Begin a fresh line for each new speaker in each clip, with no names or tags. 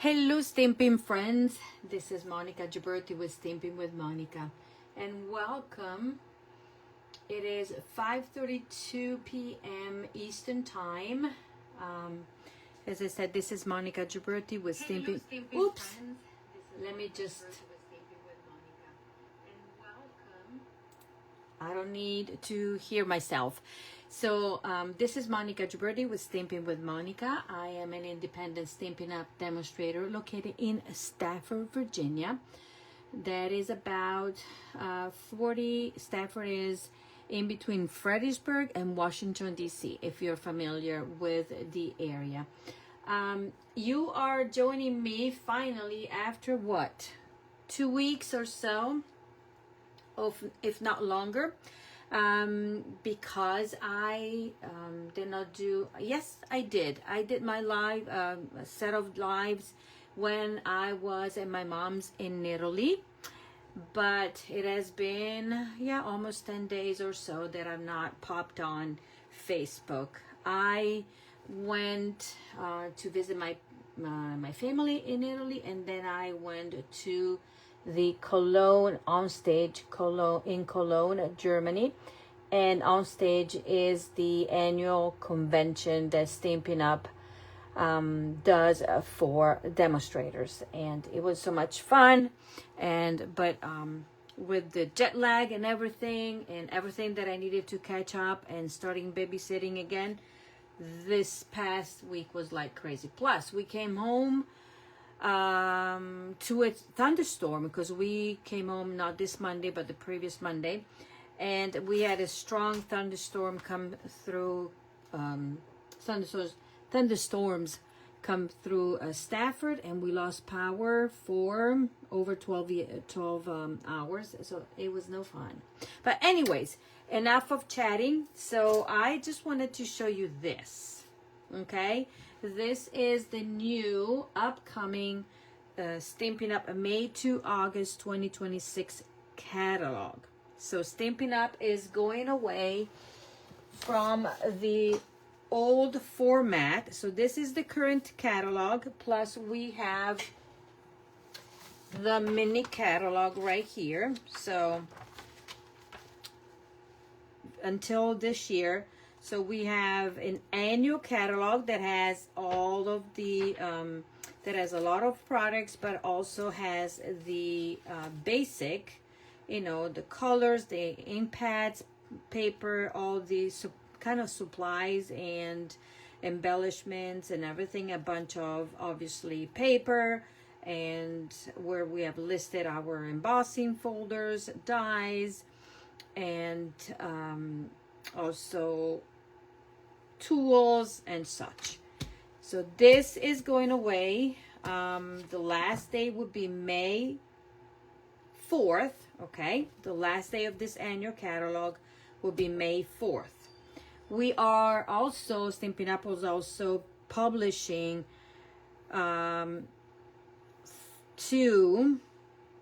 Hello Stampin' friends, this is Monica Ghiberti with Stampin' with Monica, and welcome. It is 5:32 p.m. Eastern Time. As I said, this is Monica Ghiberti with Stampin'. Oops, let me just, I don't need to hear myself. So this is Monica Ghiberti with Stampin' with Monica. I am an independent Stampin' Up demonstrator located in Stafford, Virginia. That is about 40, Stafford is in between Fredericksburg and Washington, D.C., if you're familiar with the area. You are joining me finally after what? 2 weeks or so, if not longer. Because I did not do, yes, I did my live, set of lives when I was at my mom's in Italy, but it has been, almost 10 days or so that I've not popped on Facebook. I went to visit my family in Italy, and then I went to the Cologne onstage, in Cologne, Germany. And onstage is the annual convention that Stampin' Up does for demonstrators, and it was so much fun. But with the jet lag and everything that I needed to catch up and starting babysitting again, this past week was like crazy. Plus we came home to a thunderstorm, because we came home not this Monday but the previous Monday, and we had a strong thunderstorm come through, thunderstorms come through Stafford, and we lost power for over 12 hours, so it was no fun. But anyways, enough of chatting. So I just wanted to show you this, okay? This is the new upcoming Stampin' Up May to August 2026 catalog. So Stampin' Up is going away from the old format. So this is the current catalog, plus we have the mini catalog right here. So until this year. So we have an annual catalog that has all of the, that has a lot of products, but also has the basic, the colors, the ink pads, paper, all these kind of supplies and embellishments and everything. A bunch of, obviously, paper, and where we have listed our embossing folders, dies, and also tools and such. So this is going away. The last day would be May 4th. Okay, the last day of this annual catalog will be May 4th. We are also, Stampin' Up is also publishing 2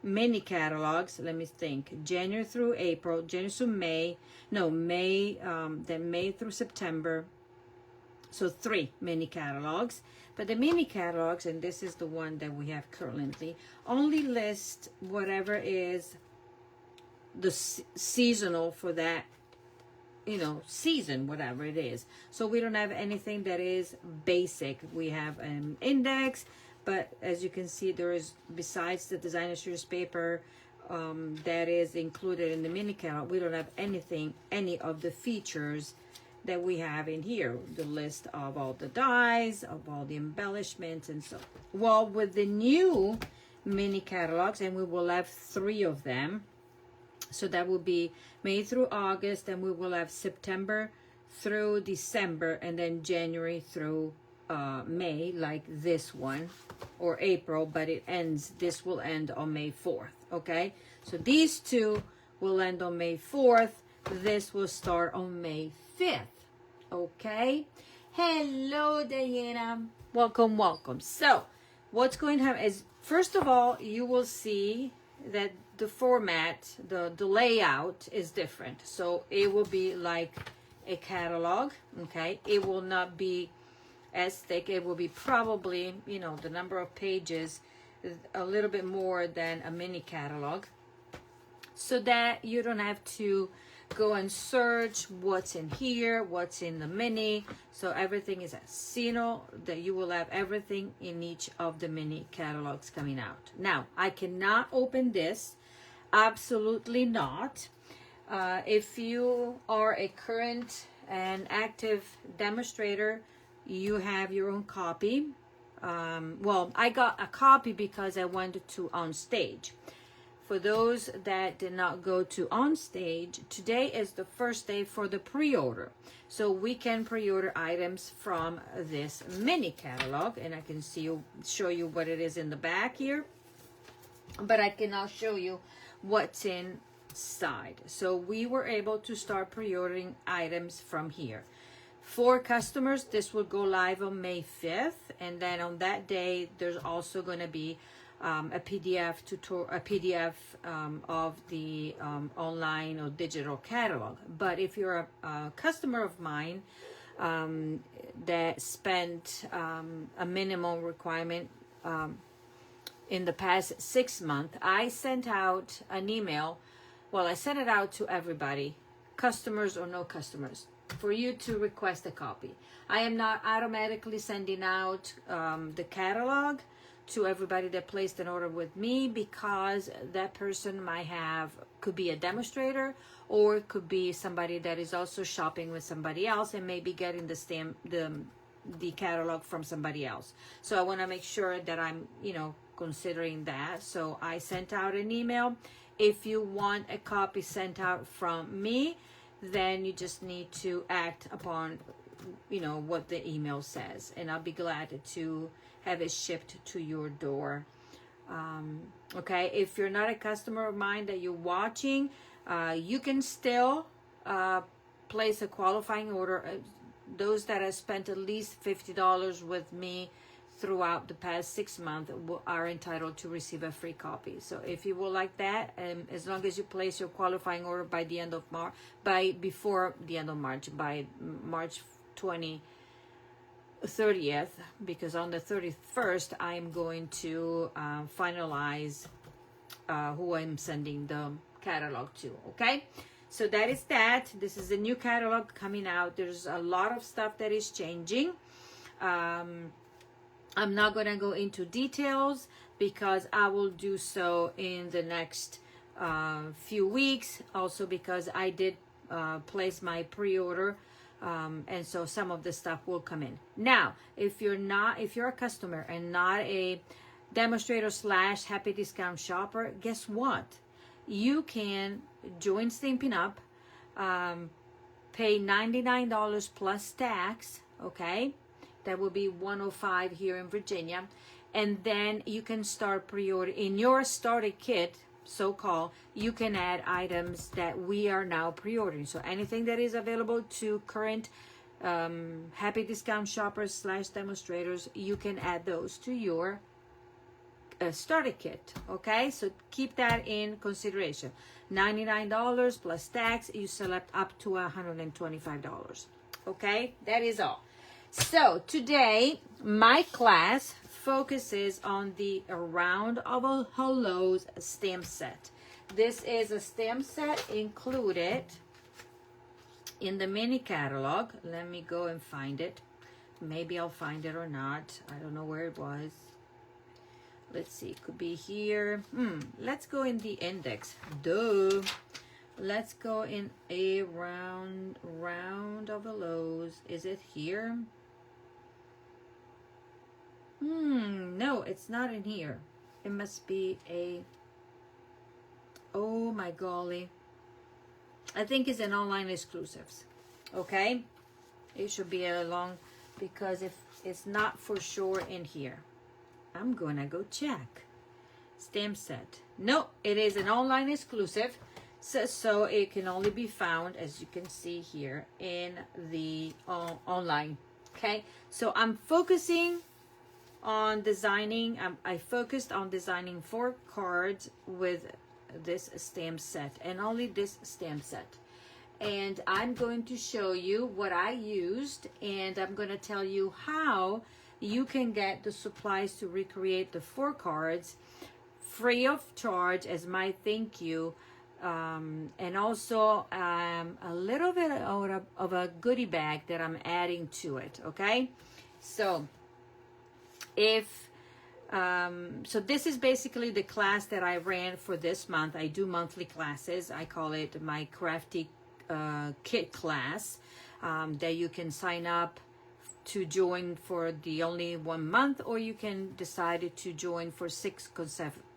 mini catalogs. Let me think. January through April, January through May, then May through September. So 3 mini catalogs. But the mini catalogs, and this is the one that we have currently, only list whatever is the seasonal for that, season, whatever it is. So we don't have anything that is basic. We have an index, but as you can see, there is, besides the designer series paper that is included in the mini catalog, we don't have any of the features that we have in here. The list of all the dies, of all the embellishments, and so. Well, with the new mini catalogs, and we will have 3 of them. So that will be May through August, and we will have September through December, and then January through May, like this one, or April, but this will end on May 4th, okay? So these 2 will end on May 4th. This will start on May 5th, okay? Hello, Diana. Welcome. So what's going to happen is, first of all, you will see that the format, the layout is different. So it will be like a catalog, okay? It will not be as thick. It will be probably, you know, the number of pages a little bit more than a mini catalog, so that you don't have to go and search what's in here, what's in the mini. So everything is that you will have everything in each of the mini catalogs coming out. Now, I cannot open this, absolutely not. If you are a current and active demonstrator, you have your own copy. Well, I got a copy because I went to on stage. For those that did not go to on stage, today is the first day for the pre-order. So we can pre-order items from this mini catalog, and I can show you what it is in the back here, but I cannot show you what's inside. So we were able to start pre-ordering items from here. For customers, this will go live on May 5th, and then on that day, there's also going to be a PDF of the online or digital catalog. But if you're a customer of mine that spent a minimum requirement in the past 6 months, I sent out an email. Well, I sent it out to everybody, customers or no customers, for you to request a copy. I am not automatically sending out the catalog to everybody that placed an order with me, because that person could be a demonstrator, or it could be somebody that is also shopping with somebody else and maybe getting the catalog from somebody else. So I want to make sure that I'm, you know, considering that. So I sent out an email. If you want a copy sent out from me, then you just need to act upon, you know, what the email says, and I'll be glad to have it shipped to your door. Okay, if you're not a customer of mine that you're watching, you can still place a qualifying order. Those that have spent at least $50 with me throughout the past 6 months are entitled to receive a free copy. So if you would like that, as long as you place your qualifying order by the end of March, before the end of March, by March 30th, because on the 31st I'm going to finalize who I'm sending the catalog to. Okay, so that is that. This is a new catalog coming out. There's a lot of stuff that is changing. I'm not going to go into details because I will do so in the next few weeks, also because I did place my pre-order, and so some of the stuff will come in. Now, if you're a customer and not a demonstrator / happy discount shopper, guess what? You can join Stampin' Up, pay $99 plus tax, okay? That will be $105 here in Virginia. And then you can start pre-order in your starter kit, so-called. You can add items that we are now pre-ordering. So anything that is available to current happy discount shoppers / demonstrators, you can add those to your starter kit. Okay, so keep that in consideration. $99 plus tax. You select up to $125. Okay, that is all. So today my class focuses on the Round of Hellos stamp set. This is a stamp set included in the mini catalog. Let me go and find it. Maybe I'll find it or not. I don't know where it was. Let's see, it could be here. Let's go in the index. Duh. Let's go in a round of Hellos. Is it here? No, it's not in here. It must be a, oh my golly. I think it's an online exclusives. Okay? It should be a long, because if it's not for sure in here. I'm gonna go check. Stamp set. No, it is an online exclusive. So it can only be found, as you can see here, in the online. Okay? So I'm focusing on designing, I focused on designing 4 cards with this stamp set, and only this stamp set. and I'm going to show you what I used, and I'm going to tell you how you can get the supplies to recreate the 4 cards free of charge as my thank you, and also a little bit of a goodie bag that I'm adding to it. Okay, so so this is basically the class that I ran for this month. I do monthly classes. I call it my crafty kit class, that you can sign up to join for the only 1 month, or you can decide to join for 6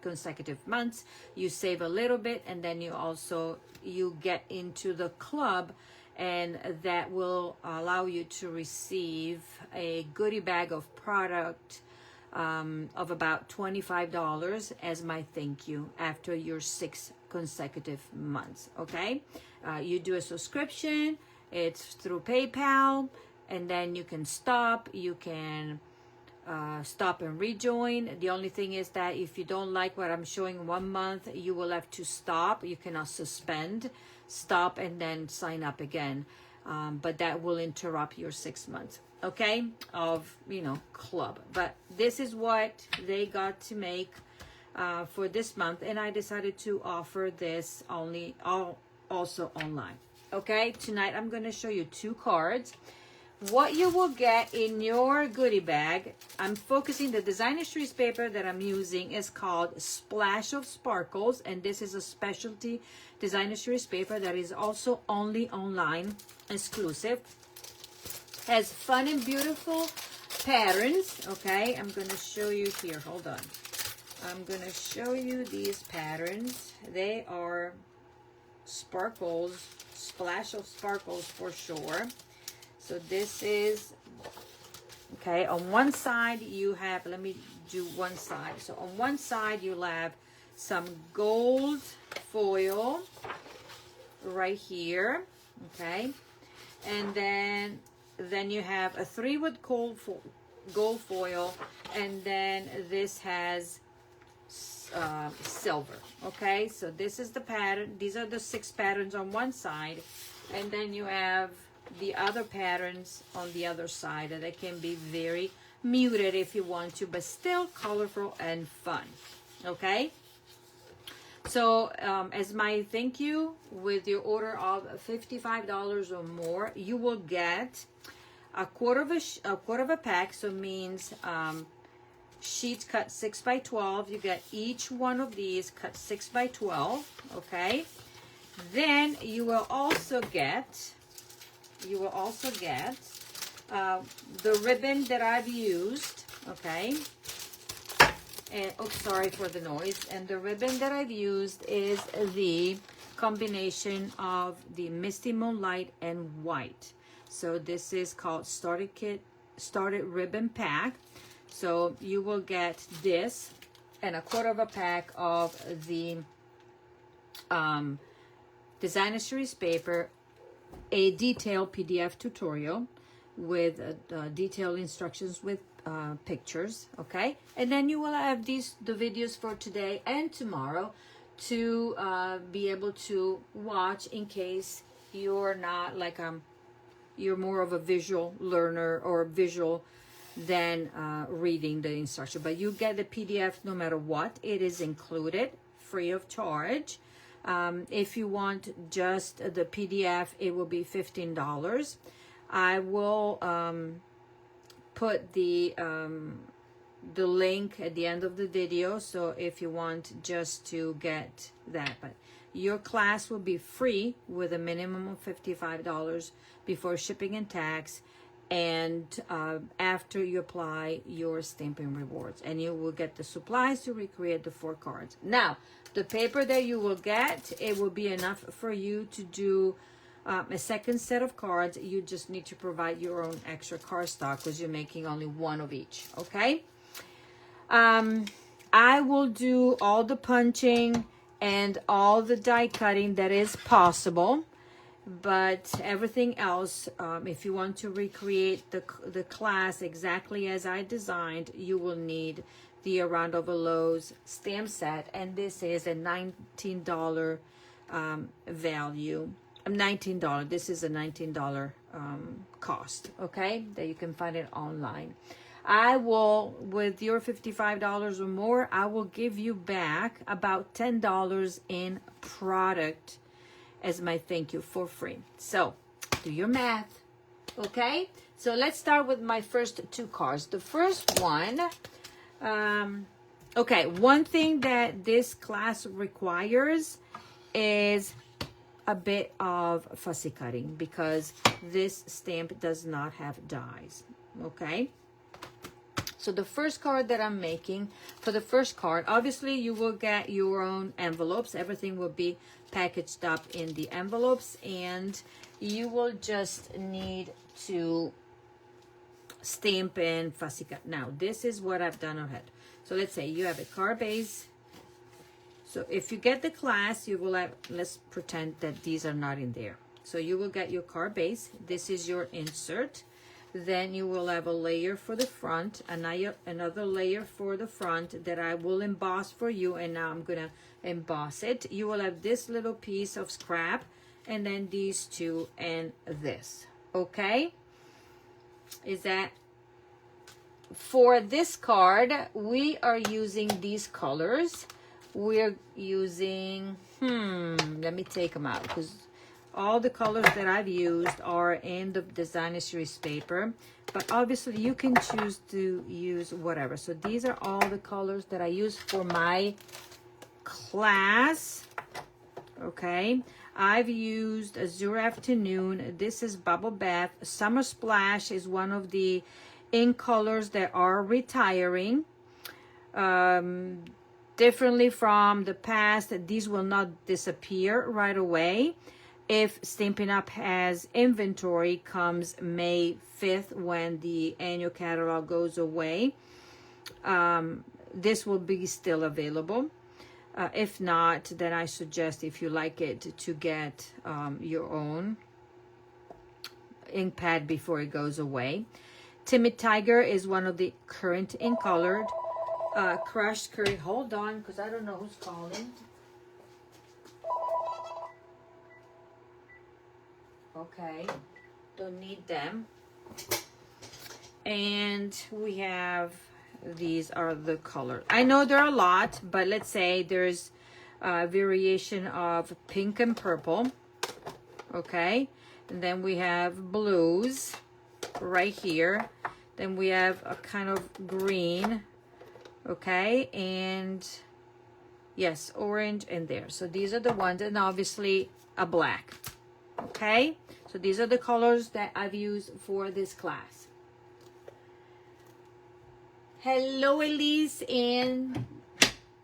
consecutive months. You save a little bit, and then you get into the club, and that will allow you to receive a goodie bag of product of about $25 as my thank you after your 6 consecutive months. Okay, you do a subscription. It's through PayPal, and then you can stop. You can stop and rejoin. The only thing is that if you don't like what I'm showing 1 month, you will have to stop. You cannot suspend, stop, and then sign up again. But that will interrupt your 6 months, okay, of club. But this is what they got to make for this month, and I decided to offer this also online. Okay, tonight I'm going to show you 2 cards. What you will get in your goodie bag, I'm focusing, the designer series paper that I'm using is called Splash of Sparkles, and this is a specialty designer series paper that is also only online exclusive. Has fun and beautiful patterns. Okay, I'm going to show you here. Hold on. I'm going to show you these patterns. They are sparkles, splash of sparkles for sure. So this is, okay, on one side you have, let me do one side. So on one side you'll have some gold foil right here, okay? And then you have a 3 with gold foil, and then this has silver. Okay, so this is the pattern. These are the 6 patterns on one side, and then you have the other patterns on the other side, and they can be very muted if you want to, but still colorful and fun. Okay, so as my thank you, with your order of $55 or more, you will get a quarter of a pack. So it means sheets cut 6 by 12. You get each one of these cut 6 by 12. Okay, then you will also get the ribbon that I've used. Okay, and sorry for the noise. And the ribbon that I've used is the combination of the Misty Moonlight and white. So this is called Started Ribbon Pack. So you will get this and a quarter of a pack of the designer series paper, a detailed PDF tutorial with detailed instructions with pictures. Okay, and then you will have the videos for today and tomorrow to be able to watch in case you're not like you're more of a visual learner or visual than reading the instruction. But you get the PDF no matter what. It is included free of charge. If you want just the PDF, it will be $15. I will put the link at the end of the video, so if you want just to get that. But your class will be free with a minimum of $55 before shipping and tax, and after you apply your Stampin Rewards, and you will get the supplies to recreate the 4 cards. Now, the paper that you will get, it will be enough for you to do a second set of cards. You just need to provide your own extra cardstock because you're making only 1 of each. Okay, I will do all the punching and all the die cutting that is possible, but everything else, if you want to recreate the class exactly as I designed, you will need the Around Over Lowe's stamp set, and this is a $19 value $19. This is a $19 cost, okay, that you can find it online. I will, with your $55 or more, I will give you back about $10 in product as my thank you for free. So do your math, okay? So let's start with my first two cards. The first one, okay, one thing that this class requires is a bit of fussy cutting because this stamp does not have dies, okay? So the first card that I'm making, for the first card, obviously you will get your own envelopes. Everything will be packaged up in the envelopes, and you will just need to stamp in fussy cut. Now, this is what I've done ahead. So let's say you have a card base. So if you get the class, you will have, let's pretend that these are not in there. So you will get your card base. This is your insert. Then you will have a layer for the front, another layer for the front that I will emboss for you, and now I'm gonna emboss it. You will have this little piece of scrap, and then these two and this, okay? Is that, for this card, we are using these colors. We're using, let me take them out, because all the colors that I've used are in the designer series paper, but obviously you can choose to use whatever. So these are all the colors that I use for my class, okay? I've used Azure Afternoon. This is Bubble Bath. Summer Splash is one of the ink colors that are retiring. Differently from the past, these will not disappear right away. If Stampin' Up! Has inventory comes May 5th when the annual catalog goes away, this will be still available. If not, then I suggest, if you like it, to get your own ink pad before it goes away. Timid Tiger is one of the current ink colored. Crushed Curry, hold on, because I don't know who's calling. Okay, don't need them. And we have, these are the colors. I know there are a lot, but let's say there's a variation of pink and purple. Okay, and then we have blues right here. Then we have a kind of green. Okay, and yes, orange in there. So these are the ones, and obviously a black. Okay, so these are the colors that I've used for this class. Hello, Elise and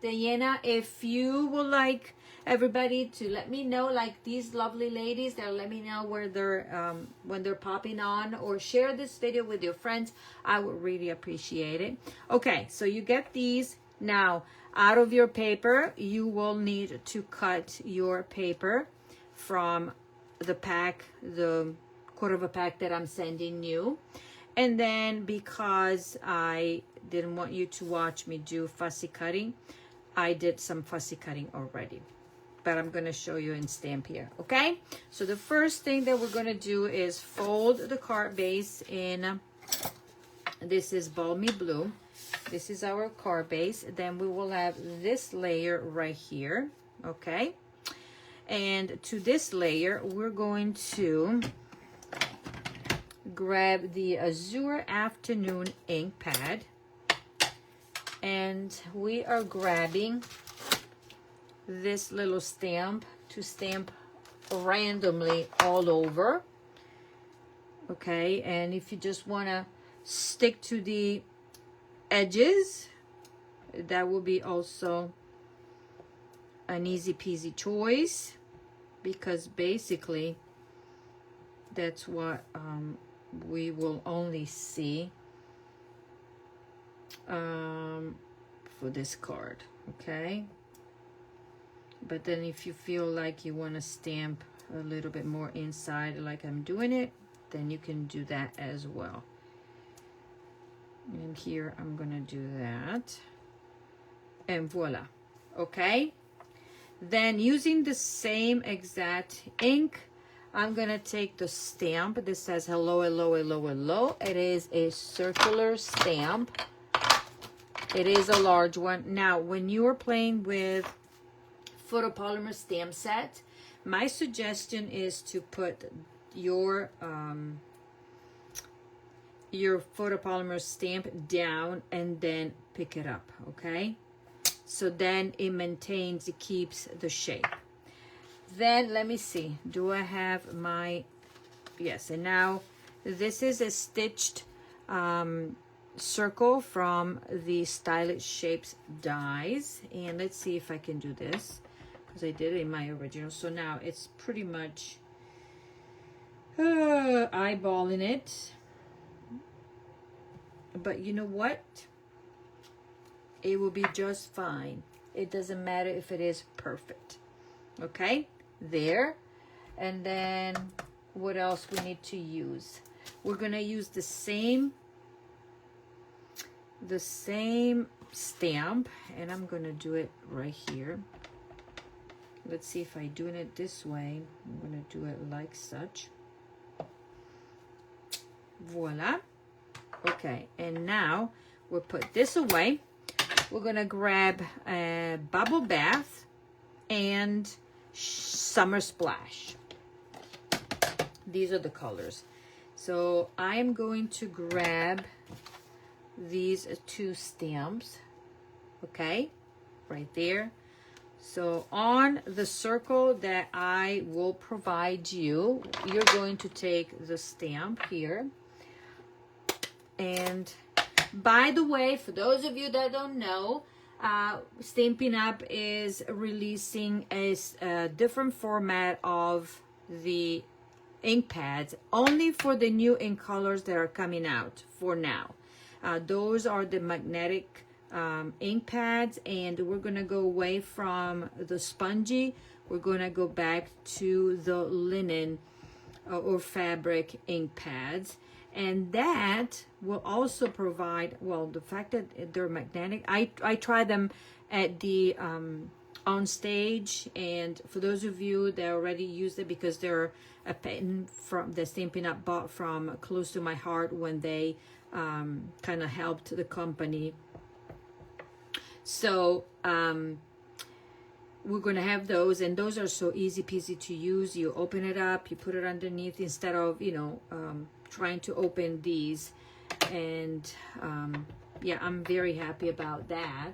Diana. If you would like everybody to let me know, like these lovely ladies, they'll let me know where they're when they're popping on, or share this video with your friends. I would really appreciate it. Okay, so you get these. Now, out of your paper, you will need to cut your paper from the pack, the quarter of a pack that I'm sending you. And then, because I didn't want you to watch me do fussy cutting, I did some fussy cutting already, but I'm going to show you in stamp here. Okay, so the first thing that we're going to do is fold the card base in, this is Balmy Blue. This is our card base. Then we will have this layer right here. Okay, and to this layer, we're going to grab the Azure Afternoon ink pad, and we are grabbing this little stamp to stamp randomly all over. Okay, and if you just want to stick to the edges, that will be also an easy peasy choice, because basically that's what we will only see for this card. Okay, but then if you feel like you want to stamp a little bit more inside like I'm doing it, then you can do that as well. And here I'm gonna do that, and voila. Okay, then using the same exact ink, I'm gonna take the stamp. This says hello, hello, hello, hello. It is a circular stamp. It is a large one. Now, when you are playing with photopolymer stamp set, my suggestion is to put your photopolymer stamp down and then pick it up, okay? So then it maintains, it keeps the shape. Then let me see, do I have my, yes, and now this is a stitched circle from the Stylish Shapes dies, and let's see if I can do this because I did it in my original. So now it's pretty much eyeballing it, but you know what, it will be just fine. It doesn't matter if it is perfect. Okay, there. And then what else we need to use? We're gonna use the same stamp, and I'm gonna do it right here. Let's see if I'm doing it this way. I'm gonna do it like such. Voila. Okay, and now we'll put this away. We're gonna grab a Bubble Bath and Summer Splash. These are the colors. So I'm going to grab these two stamps, okay, right there. So on the circle that I will provide you, you're going to take the stamp here. And by the way, for those of you that don't know, Stampin' Up! Is releasing a different format of the ink pads only for the new ink colors that are coming out for now. Those are the magnetic ink pads, and we're going to go away from the spongy. We're going to go back to the linen or fabric ink pads. And that will also provide, well, the fact that they're magnetic, I try them at the on stage, and for those of you that already used it, because they're a patent from the Stampin' Up! Bought from close to my heart when they kind of helped the company. So we're going to have those, and those are so easy peasy to use. You open it up, you put it underneath instead of, you know, trying to open these. And yeah, I'm very happy about that.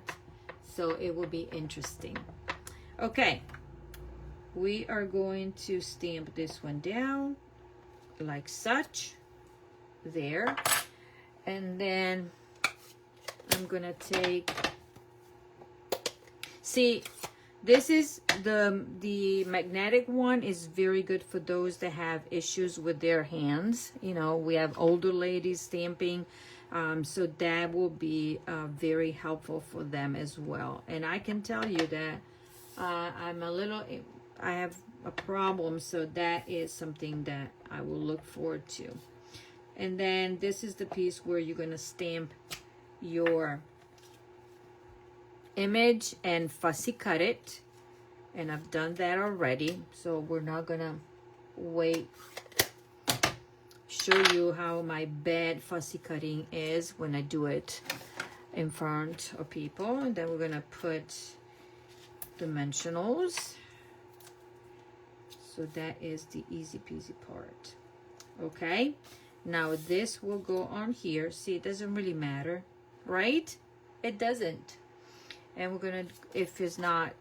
So it will be interesting. Okay, we are going to stamp this one down like such. There. And then I'm gonna take, see, this is the magnetic one is very good for those that have issues with their hands. You know, we have older ladies stamping, so that will be very helpful for them as well. And I can tell you that I have a problem, so that is something that I will look forward to. And then this is the piece where you're gonna stamp your image and fussy cut it, and I've done that already, so we're not gonna show you how my bad fussy cutting is when I do it in front of people. And then we're gonna put dimensionals, so that is the easy peasy part. Okay, now this will go on here. See, it doesn't really matter, right? It doesn't. And we're gonna, if it's not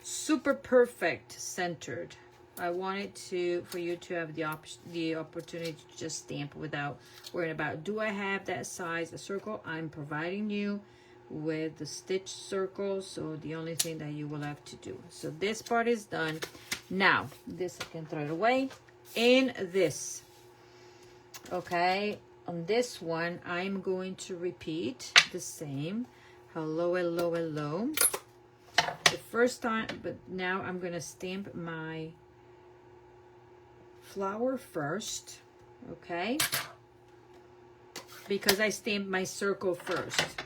super perfect centered, I wanted for you to have the opportunity to just stamp without worrying about, do I have that size a circle? I'm providing you with the stitch circle, so the only thing that you will have to do. So this part is done. Now this I can throw it away. In this, okay, on this one I'm going to repeat the same. Hello, hello, hello. The first time, but now I'm going to stamp my flower first, okay? Because I stamped my circle first.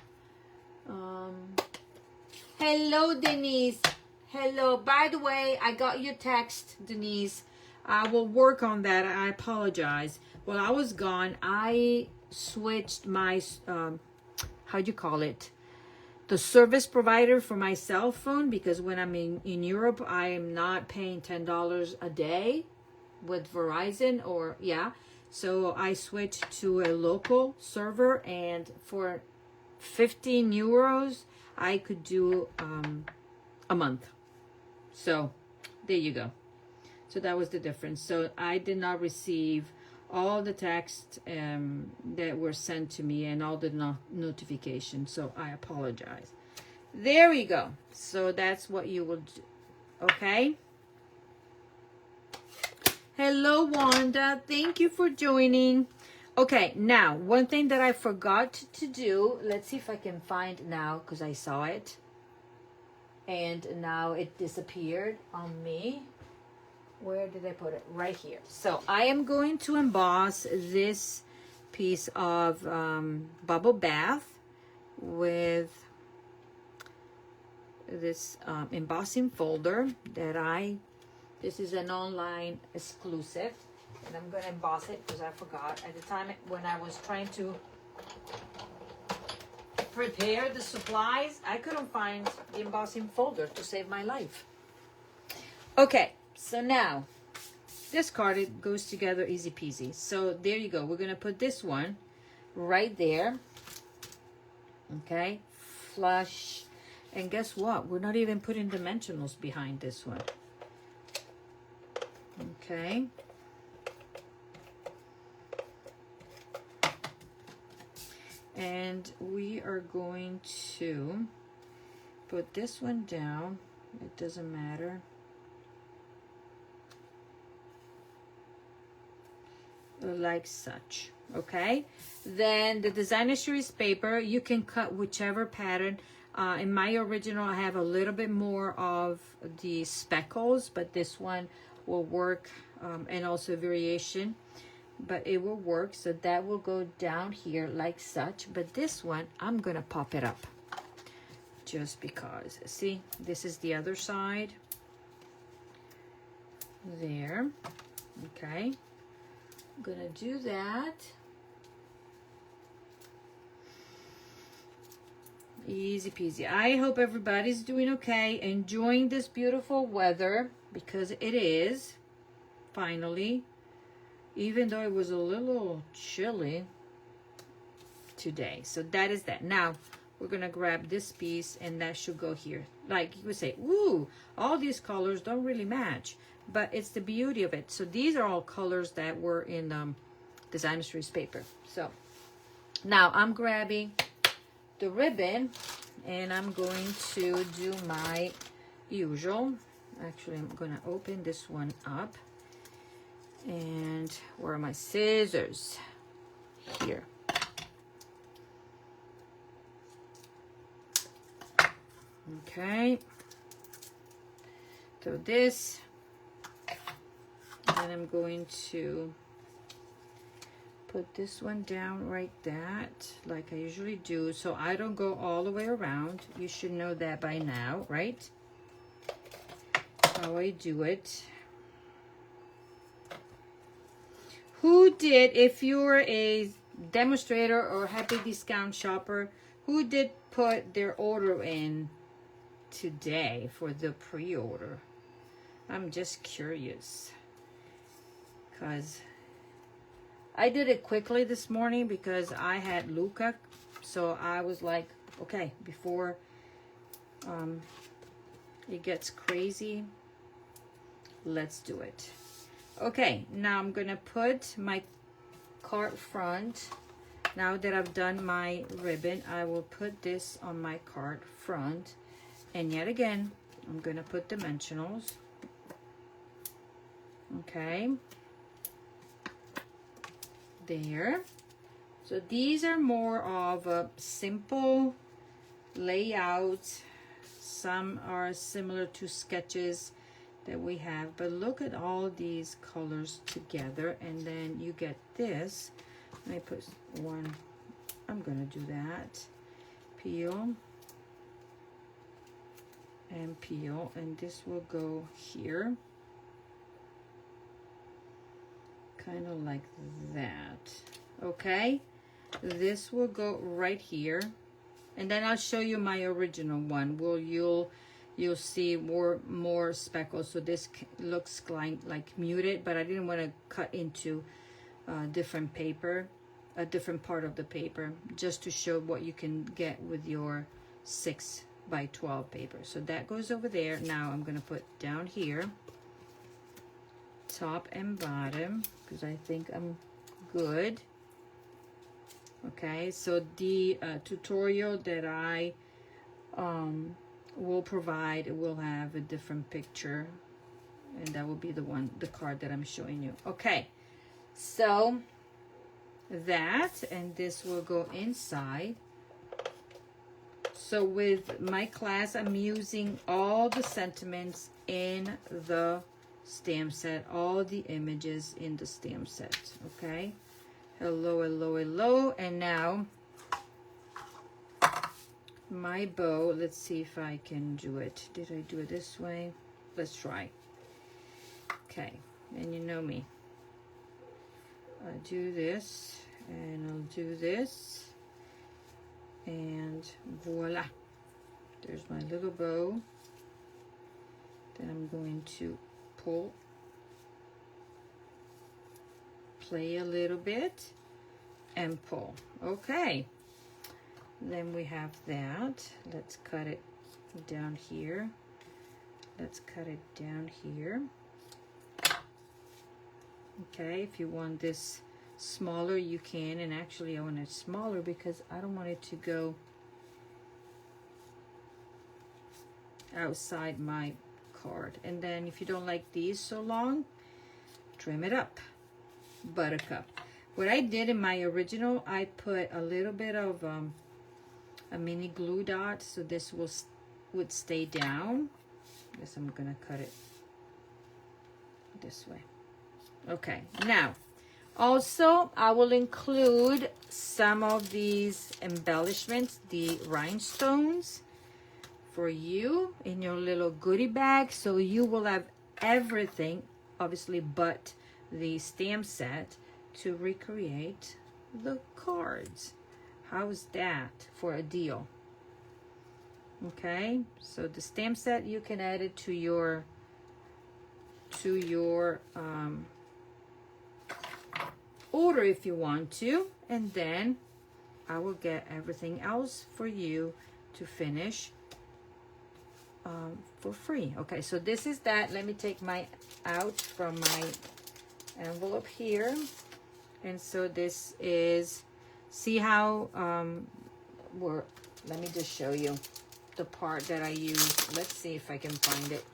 Hello, Denise. Hello. By the way, I got your text, Denise. I will work on that. I apologize. While I was gone, I switched my, how do you call it? The service provider for my cell phone, because when I'm in Europe, I am not paying $10 a day with Verizon or, yeah. So I switched to a local server, and for 15 euros, I could do a month. So there you go. So that was the difference. So I did not receive all the texts that were sent to me and all the notifications. So I apologize. There we go. So that's what you will do. Okay. Hello, Wanda. Thank you for joining. Okay, now, one thing that I forgot to do. Let's see if I can find now, because I saw it. And now it disappeared on me. Where did I put it? Right here. So I am going to emboss this piece of bubble bath with this embossing folder that this is an online exclusive, and I'm going to emboss it because I forgot at the time when I was trying to prepare the supplies. I couldn't find the embossing folder to save my life. Okay. So now, this card, it goes together easy peasy. So there you go. We're going to put this one right there. Okay. Flush. And guess what? We're not even putting dimensionals behind this one. Okay. And we are going to put this one down. It doesn't matter. Like such. Okay, then the designer series paper, you can cut whichever pattern. In my original, I have a little bit more of the speckles, but this one will work, and also variation, but it will work. So that will go down here like such, but this one I'm gonna pop it up just because. See, this is the other side there. Okay, I'm gonna do that. Easy peasy. I hope everybody's doing okay, enjoying this beautiful weather, because it is, finally, even though it was a little chilly today. So that is that. Now we're gonna grab this piece, and that should go here. Like you would say, ooh, all these colors don't really match, but it's the beauty of it. So these are all colors that were in designer series paper. So now I'm grabbing the ribbon, and I'm going to do my usual. Actually, I'm gonna open this one up, and where are my scissors? Here. Okay, so this, and I'm going to put this one down like that, like I usually do, so I don't go all the way around. You should know that by now, right? How I do it. Who did, if you're a demonstrator or happy discount shopper, who did put their order in today for the pre-order? I'm just curious, because I did it quickly this morning because I had Luca, so I was like, okay, before it gets crazy, let's do it. Okay, now I'm gonna put my card front. Now that I've done my ribbon, I will put this on my card front, and yet again, I'm gonna put dimensionals. Okay. There. So these are more of a simple layout. Some are similar to sketches that we have, but look at all these colors together, and then you get this. Let me put one. I'm gonna do that. Peel and peel, and this will go here. kind of like that. Okay, this will go right here, and then I'll show you my original one. You'll see more speckles. So this looks like muted, but I didn't want to cut into different paper, a different part of the paper, just to show what you can get with your 6 by 12 paper. So that goes over there. Now I'm going to put down here, top and bottom, because I think I'm good. Okay, so the tutorial that I will provide will have a different picture, and that will be the card that I'm showing you. Okay, so that, and this will go inside. So with my class, I'm using all the sentiments in the stamp set, all the images in the stamp set. Okay, hello, hello, hello. And now my bow, let's see if I can do it. Did I do it this way? Let's try. Okay, and you know me, I'll do this, and I'll do this, and voila, there's my little bow. Then I'm going to pull, play a little bit, and pull. Okay, then we have that. Let's cut it down here. Let's cut it down here. Okay, if you want this smaller, you can, and actually I want it smaller because I don't want it to go outside my card. And then if you don't like these so long, trim it up. Buttercup. What I did in my original, I put a little bit of a mini glue dot, so this would stay down. I guess I'm gonna cut it this way. Okay, now also I will include some of these embellishments, the rhinestones, for you in your little goodie bag, so you will have everything, obviously, but the stamp set to recreate the cards. How's that for a deal? Okay, so the stamp set, you can add it to your order if you want to, and then I will get everything else for you to finish for free. Okay, so this is that. Let me take my out from my envelope here, and so this is, see how let me just show you the part that I use. Let's see if I can find it.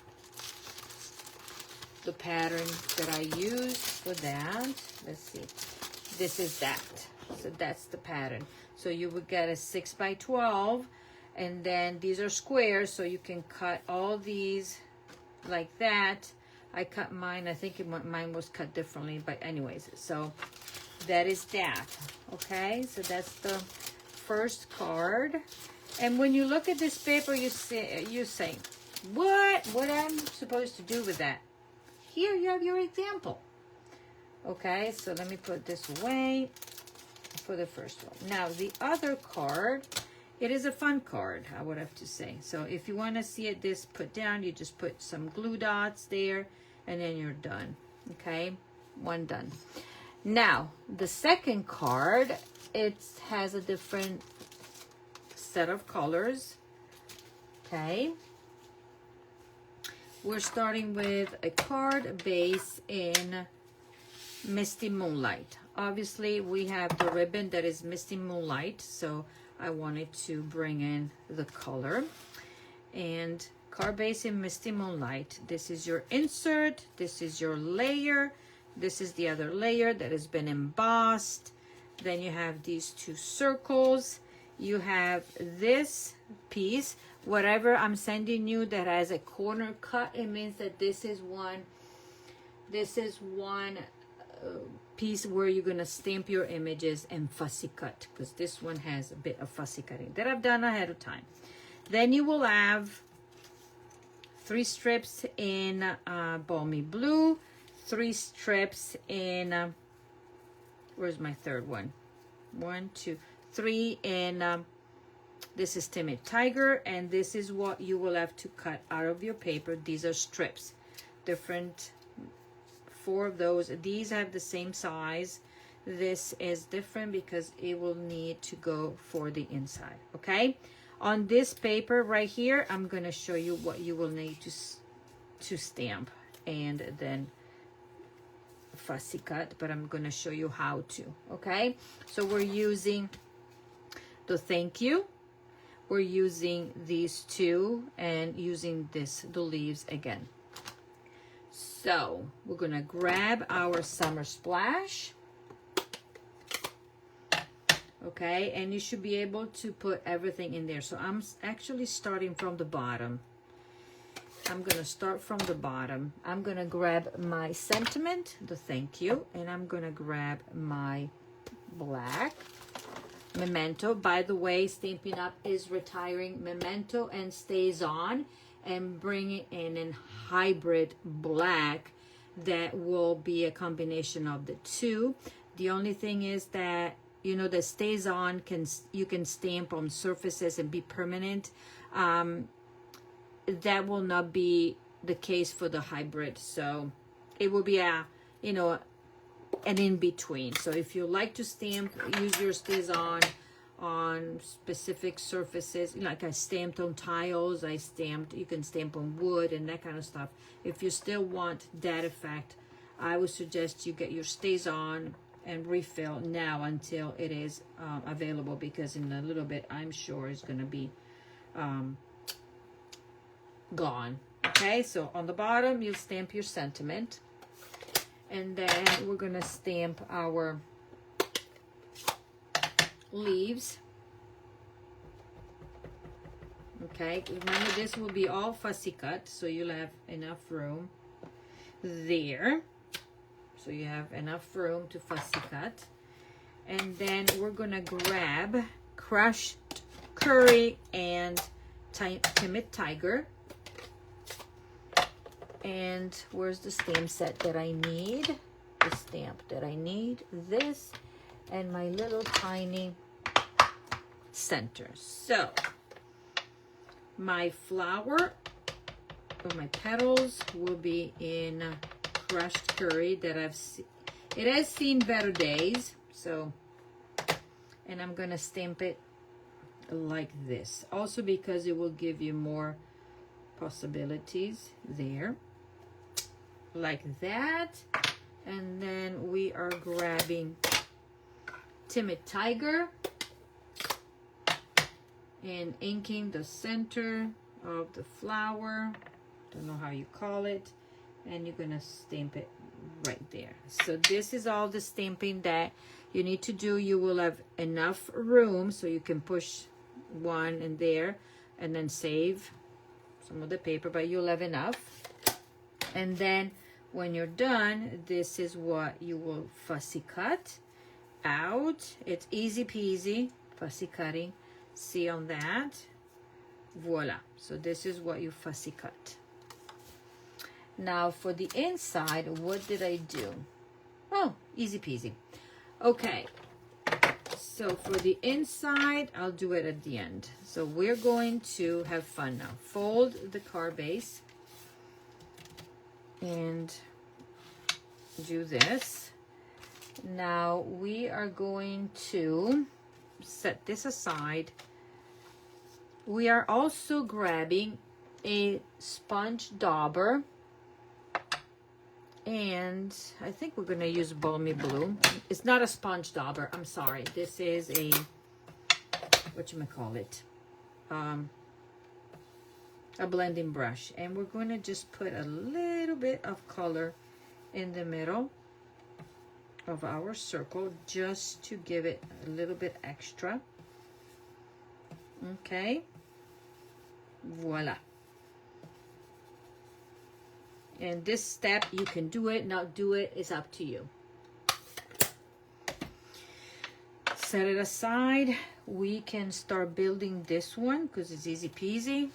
The pattern that I used for that. Let's see. This is that. So that's the pattern. So you would get a 6 by 12, and then these are squares, so you can cut all these like that. I cut mine. I think mine was cut differently, but anyways, so that is that. Okay, so that's the first card. And when you look at this paper, you say, what I'm supposed to do with that? Here you have your example. Okay, so let me put this away for the first one. Now the other card, it is a fun card, I would have to say. So if you want to see it this put down, you just put some glue dots there, and then you're done. Okay, one done. Now the second card, it has a different set of colors. Okay, we're starting with a card base in Misty Moonlight. Obviously we have the ribbon that is Misty Moonlight, so I wanted to bring in the color. And card base in Misty Moonlight, this is your insert, this is your layer, this is the other layer that has been embossed. Then you have these two circles, you have this piece. Whatever I'm sending you that has a corner cut, it means that this is one piece where you're gonna stamp your images and fussy cut, because this one has a bit of fussy cutting that I've done ahead of time. Then you will have 3 strips in balmy blue, 3 strips in Where's my third one? 1, 2, 3, and this is Timid Tiger, and this is what you will have to cut out of your paper. These are strips, different, 4 of those. These have the same size. This is different because it will need to go for the inside. Okay, on this paper right here, I'm going to show you what you will need to stamp and then fussy cut, but I'm going to show you how to. Okay, so we're using the thank you, we're using these 2, and using the leaves again. So we're going to grab our Summer Splash. Okay, and you should be able to put everything in there. So I'm actually starting from the bottom. I'm going to start from the bottom. I'm going to grab my sentiment, the thank you, and I'm going to grab my black Memento. By the way, Stampin' Up! Is retiring Memento and Stays On and bringing in hybrid black that will be a combination of the 2. The only thing is that, you know, that Stays On, you can stamp on surfaces and be permanent. That will not be the case for the hybrid, so it will be a, you know, an in-between. So if you like to stamp, use your Stays on specific surfaces. Like I stamped on tiles, you can stamp on wood and that kind of stuff. If you still want that effect, I would suggest you get your Stays On and refill now until it is available, because in a little bit I'm sure it's going to be gone. Okay, so on the bottom you stamp your sentiment, and then we're going to stamp our leaves. Okay, remember this will be all fussy cut, so you'll have enough room there. So you have enough room to fussy cut. And then we're gonna grab Crushed Curry and Timid Tiger. And where's the stamp set that I need? The stamp that I need, this, and my little tiny center. So my flower, or my petals, will be in Crushed Curry that it has seen better days. So, and I'm gonna stamp it like this, also because it will give you more possibilities there, like that. And then we are grabbing Timid Tiger and inking the center of the flower, don't know how you call it, and you're gonna stamp it right there. So this is all the stamping that you need to do. You will have enough room so you can push one in there and then save some of the paper, but you'll have enough. And then when you're done, this is what you will fussy cut out. It's easy peasy fussy cutting. See on that? Voila. So this is what you fussy cut. Now for the inside, what did I do? Oh, easy peasy. Okay, so for the inside, I'll do it at the end. So we're going to have fun now. Fold the card base and do this. Now we are going to set this aside. We are also grabbing a sponge dauber, and I think we're going to use Balmy Blue. It's not a sponge dauber, I'm sorry. This is a, whatchamacallit, a blending brush. And we're going to just put a little bit of color in the middle of our circle, just to give it a little bit extra. Okay, voila. And this step, you can do it, not do it, is up to you. Set it aside. We can start building this one because it's easy peasy.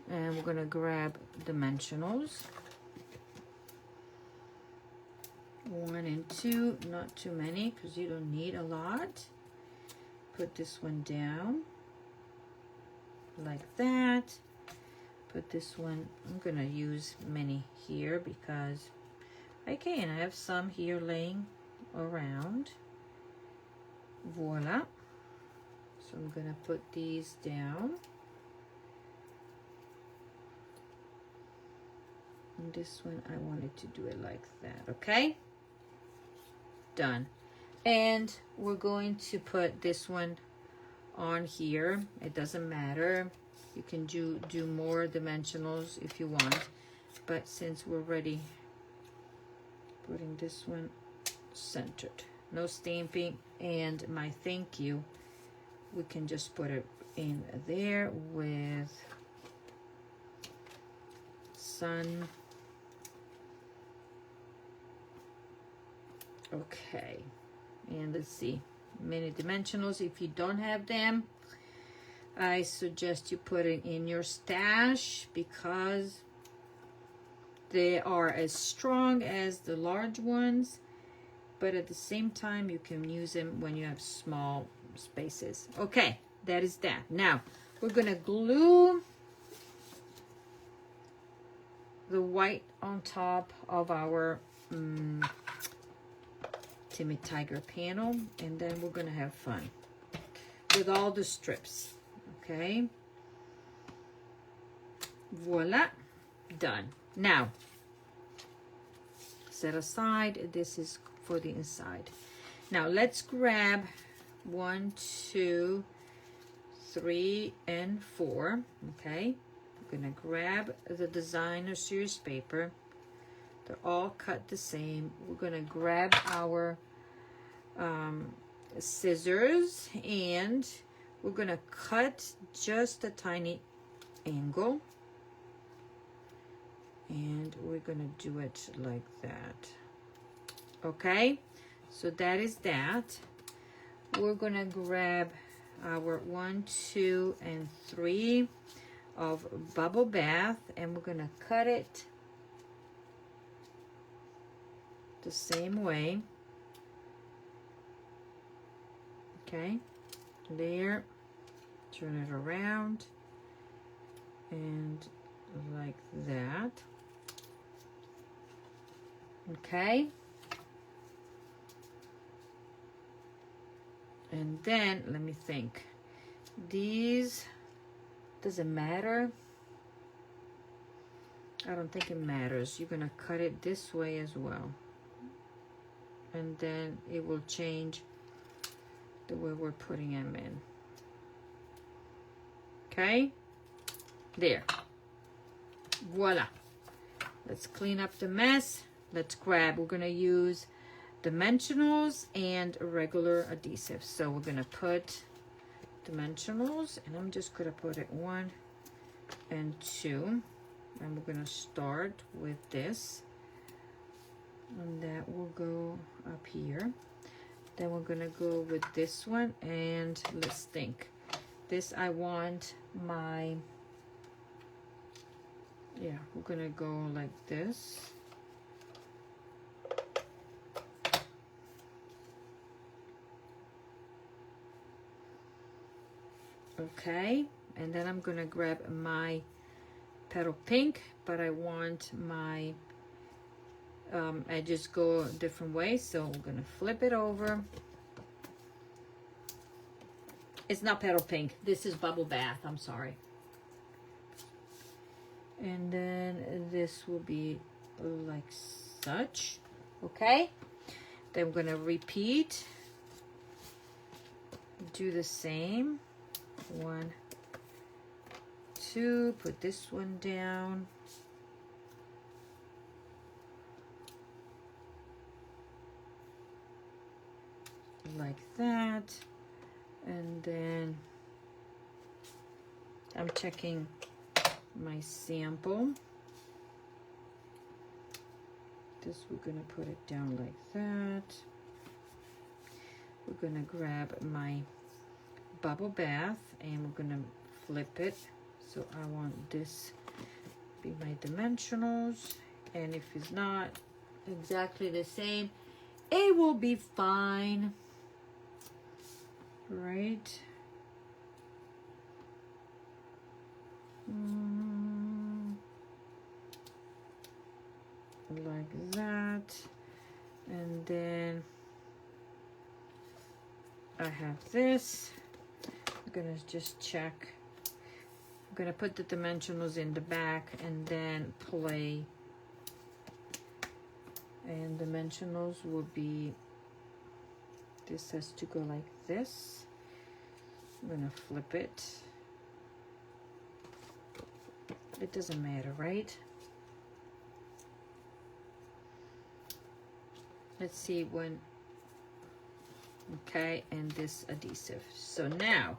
And we're gonna grab dimensionals. 1 and 2, not too many because you don't need a lot. Put this one down like that. Put this one, I'm gonna use many here because I can. I have some here laying around. Voila. So I'm gonna put these down. And this one, I wanted to do it like that, okay? Done. And we're going to put this one on here. It doesn't matter. You can do more dimensionals if you want. But since we're ready, putting this one centered. No stamping. And my thank you, we can just put it in there with sun. Okay, and let's see, mini dimensionals. If you don't have them, I suggest you put it in your stash because they are as strong as the large ones, but at the same time you can use them when you have small spaces. Okay, that is that. Now we're gonna glue the white on top of our Timid Tiger panel, and then we're gonna have fun with all the strips. Okay, voila, done. Now set aside, this is for the inside. Now let's grab 1, 2, 3, and 4. Okay, we're gonna grab the designer series paper. They're all cut the same. We're gonna grab our scissors and we're gonna cut just a tiny angle, and we're gonna do it like that. Okay, so that is that. We're gonna grab our 1, 2, and 3 of bubble bath, and we're gonna cut it the same way. Okay, there, turn it around and like that. Okay, and then let me think, these, doesn't matter. I don't think it matters. You're gonna cut it this way as well, and then it will change the way we're putting them in. Okay, there, voila. Let's clean up the mess. Let's grab, we're gonna use dimensionals and regular adhesive. So we're gonna put dimensionals, and I'm just gonna put it 1 and 2, and we're gonna start with this, and that will go up here. Then we're gonna go with this one, and let's think. This, I want my, yeah, we're gonna go like this. Okay, and then I'm gonna grab my petal pink, but I want my edges go a different way, so we're gonna flip it over. It's not petal pink, this is bubble bath, I'm sorry. And then this will be like such. Okay, then we're gonna repeat, do the same. 1, 2, put this one down. Like that. And then I'm checking my sample. This, we're gonna put it down like that. We're gonna grab my bubble bath and we're gonna flip it. So I want this be my dimensionals, and if it's not, exactly the same. It will be fine, right? Like that. And then I have this. I'm gonna just check. I'm gonna put the dimensionals in the back and then play. And dimensionals will be, this has to go like this. I'm gonna flip it. It doesn't matter, right? Let's see when, okay, and this adhesive. So now,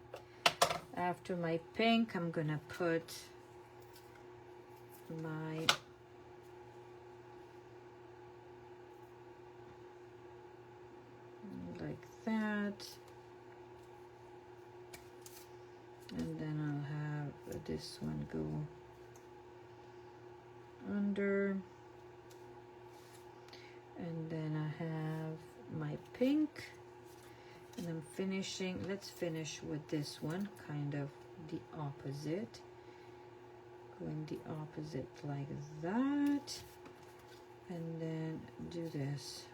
after my pink, I'm gonna put my like that, and then I'll have this one go under, and then I have my pink, and I'm finishing, let's finish with this one, kind of the opposite, going the opposite like that, and then do this.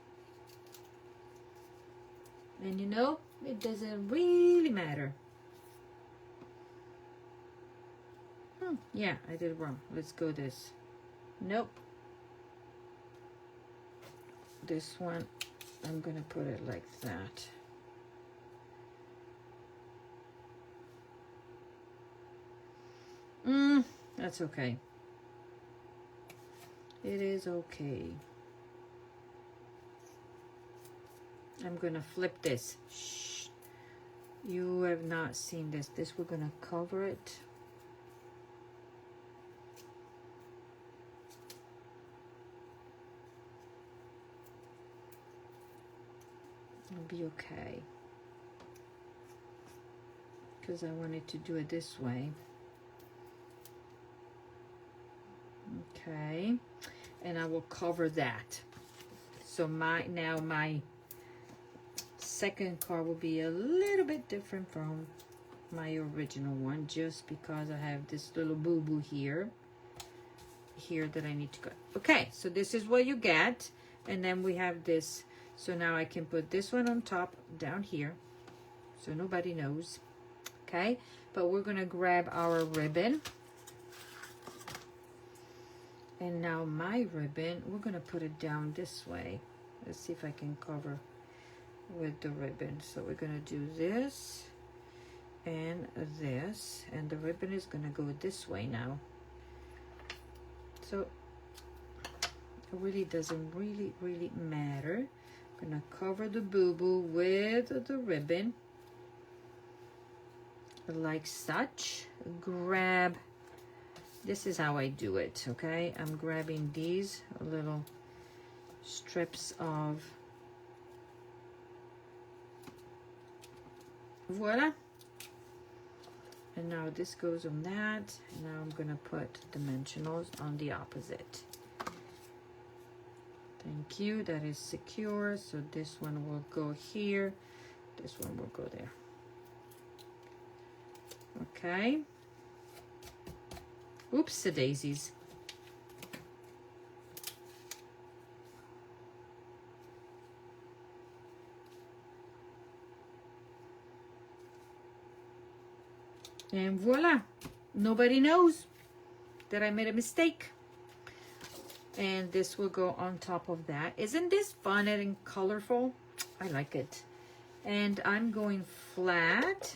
And you know, it doesn't really matter. Yeah, I did wrong. Let's go this. Nope. This one, I'm gonna put it like that. That's okay. It is okay. I'm gonna flip this. Shh. You have not seen this. This, we're gonna cover it. It'll be okay. Because I wanted to do it this way. Okay. And I will cover that. So my second card will be a little bit different from my original one, just because I have this little boo-boo here that I need to cut. Okay, so this is what you get, and then we have this. So now I can put this one on top down here, so nobody knows. Okay, but we're gonna grab our ribbon, and now my ribbon, we're gonna put it down this way. Let's see if I can cover with the ribbon. So we're gonna do this and this, and the ribbon is gonna go this way now. So it really doesn't really matter. I'm gonna cover the boo-boo with the ribbon like such. Grab, this is how I do it, okay? I'm grabbing these little strips of, voila. And now this goes on that. Now I'm gonna put dimensionals on the opposite. Thank you, that is secure. So this one will go here, this one will go there. Okay. Oops, daisies. And voila, nobody knows that I made a mistake. And this will go on top of that. Isn't this fun and colorful? I like it. And I'm going flat.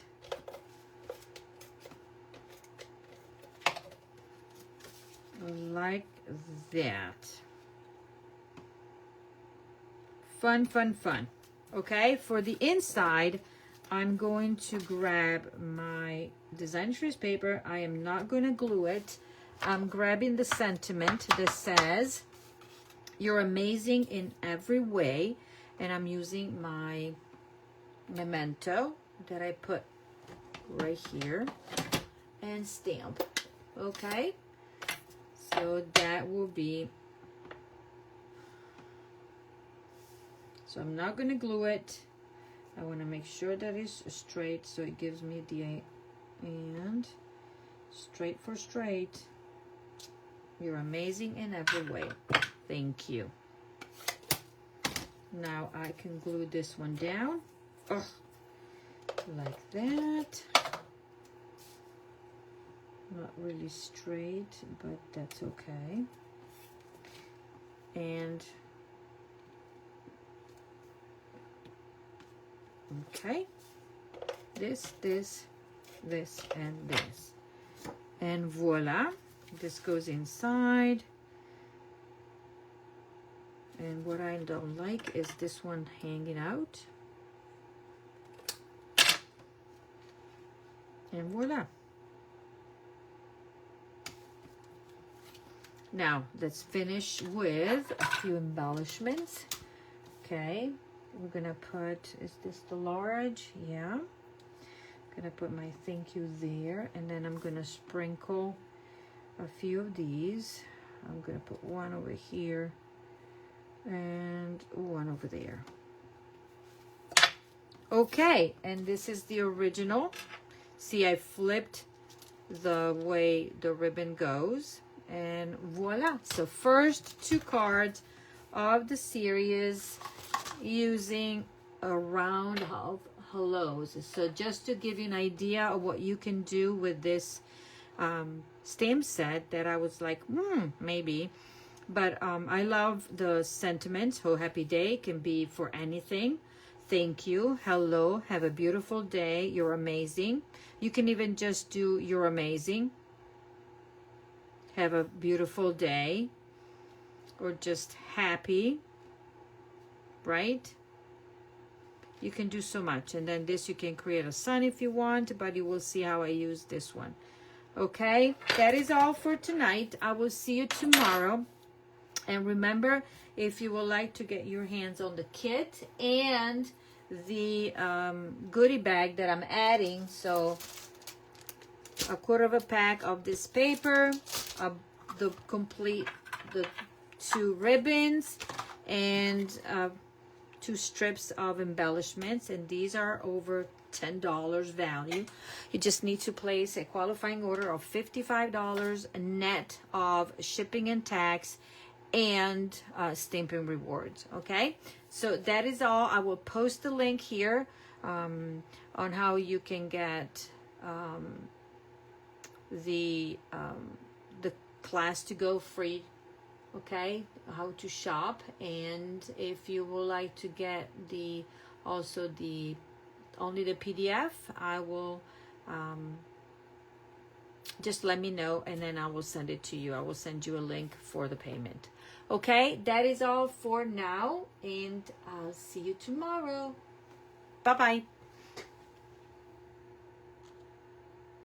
Like that. Fun, fun, fun. Okay, for the inside, I'm going to grab my design series paper. I am not going to glue it. I'm grabbing the sentiment that says, "You're amazing in every way." And I'm using my memento that I put right here and stamp. Okay, so that will be So I'm not going to glue it. I want to make sure that it's straight, so it gives me the, and straight for straight. You're amazing in every way. Thank you. Now I can glue this one down. Oh, like that. Not really straight, but that's okay. And okay, this, and this. And voila, this goes inside. And what I don't like is this one hanging out. And voila. Now, let's finish with a few embellishments. Okay, we're gonna put, is this the large? Yeah. Gonna put my thank you there, and then I'm gonna sprinkle a few of these. I'm gonna put one over here and one over there. Okay, and this is the original. See, I flipped the way the ribbon goes, and voila. So first 2 cards of the series using a round of hellos. So just to give you an idea of what you can do with this stamp set, that I was like, maybe. But I love the sentiments. Oh, happy day can be for anything. Thank you. Hello. Have a beautiful day. You're amazing. You can even just do you're amazing. Have a beautiful day. Or just happy. Right? You can do so much. And then this, you can create a sun if you want, but you will see how I use this one. Okay? That is all for tonight. I will see you tomorrow. And remember, if you would like to get your hands on the kit and the goodie bag that I'm adding, so a quarter of a pack of this paper, the 2 ribbons, and 2 strips of embellishments, and these are over $10 value. You just need to place a qualifying order of $55 net of shipping and tax and Stampin Rewards. Okay, so that is all. I will post the link here on how you can get the class to go free. Okay, how to shop, and if you would like to get only the PDF, I will just let me know, and then I will send it to you. I will send you a link for the payment. Okay, that is all for now, and I'll see you tomorrow. Bye-bye.